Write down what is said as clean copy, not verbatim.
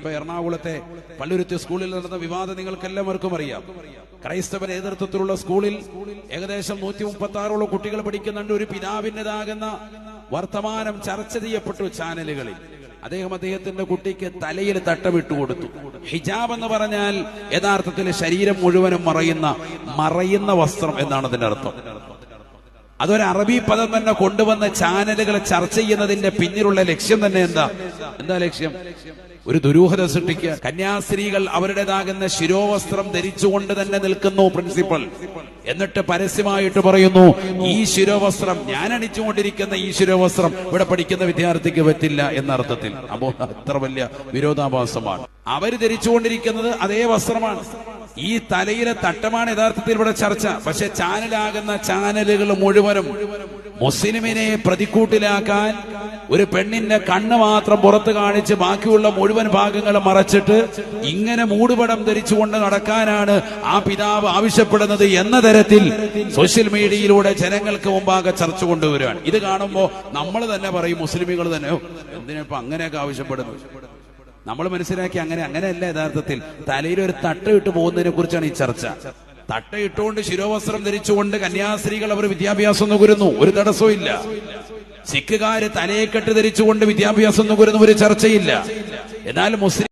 ഇപ്പൊ എറണാകുളത്തെ പള്ളുരുത്തി സ്കൂളിൽ നടന്ന വിവാദം നിങ്ങൾക്ക് എല്ലാവർക്കും അറിയാം. ക്രൈസ്തവ നേതൃത്വത്തിലുള്ള സ്കൂളിൽ ഏകദേശം 136 കുട്ടികൾ പഠിക്കുന്നുണ്ട്. ഒരു പിതാവിൻ്റെതാകുന്ന വർത്തമാനം ചർച്ച ചെയ്യപ്പെട്ടു ചാനലുകളിൽ. അദ്ദേഹത്തിന്റെ കുട്ടിക്ക് തലയിൽ തട്ടമിട്ട് കൊടുത്തു. ഹിജാബ് എന്ന് പറഞ്ഞാൽ യഥാർത്ഥത്തിൽ ശരീരം മുഴുവനും മറയുന്ന വസ്ത്രം എന്നാണ് അതിന്റെ അർത്ഥം. അതൊരു അറബി പദം തന്നെ കൊണ്ടുവന്ന ചാനലുകൾ ചർച്ച ചെയ്യുന്നതിന്റെ പിന്നിലുള്ള ലക്ഷ്യം തന്നെ എന്താ ലക്ഷ്യം? ഒരു ദുരൂഹത സൃഷ്ടിക്കുക. കന്യാസ്ത്രീകൾ അവരുടേതാകുന്ന ശിരോവസ്ത്രം ധരിച്ചുകൊണ്ട് തന്നെ നിൽക്കുന്നു പ്രിൻസിപ്പൽ. എന്നിട്ട് പരസ്യമായിട്ട് പറയുന്നു, ഈ ശിരോവസ്ത്രം, ഞാൻ അണിച്ചുകൊണ്ടിരിക്കുന്ന ഈ ശിരോവസ്ത്രം ഇവിടെ പഠിക്കുന്ന വിദ്യാർത്ഥിക്ക് പറ്റില്ല എന്നർത്ഥത്തിൽ. അപ്പോ അത്ര വലിയ വിരോധാഭാസമാണ്. അവര് ധരിച്ചുകൊണ്ടിരിക്കുന്നത് അതേ വസ്ത്രമാണ്. ഈ തലയിലെ തട്ടമാണ് യഥാർത്ഥത്തിൽ ഇവിടെ ചർച്ച. പക്ഷെ ചാനലാകുന്ന ചാനലുകൾ മുഴുവനും മുസ്ലിമിനെ പ്രതിക്കൂട്ടിലാക്കാൻ ഒരു പെണ്ണിന്റെ കണ്ണ് മാത്രം പുറത്ത് കാണിച്ച് ബാക്കിയുള്ള മുഴുവൻ ഭാഗങ്ങൾ മറച്ചിട്ട് ഇങ്ങനെ മൂടുപടം ധരിച്ചുകൊണ്ട് നടക്കാനാണ് ആ പിതാവ് ആവശ്യപ്പെടുന്നത് എന്ന തരത്തിൽ സോഷ്യൽ മീഡിയയിലൂടെ ജനങ്ങൾക്ക് മുമ്പാകെ ചർച്ച കൊണ്ടുവരികയാണ്. ഇത് കാണുമ്പോൾ നമ്മൾ തന്നെ പറയും, മുസ്ലിമുകൾ തന്നെ, എന്തിനാ അങ്ങനെയൊക്കെ ആവശ്യപ്പെടുന്നത്? നമ്മൾ മനസ്സിലാക്കി അങ്ങനെയല്ല. യഥാർത്ഥത്തിൽ തലയിൽ ഒരു തട്ട ഇട്ട് പോകുന്നതിനെ കുറിച്ചാണ് ഈ ചർച്ച. തട്ട ഇട്ടുകൊണ്ട് ശിരോവസ്ത്രം ധരിച്ചുകൊണ്ട് കന്യാസ്ത്രീകൾ അവർ വിദ്യാഭ്യാസം നുകരുന്നു, ഒരു തടസ്സവും ഇല്ല. സിഖുകാര് തലയെക്കെട്ട് ധരിച്ചുകൊണ്ട് വിദ്യാഭ്യാസം നുകരുന്ന ഒരു ചർച്ചയില്ല. എന്നാൽ മുസ്ലിം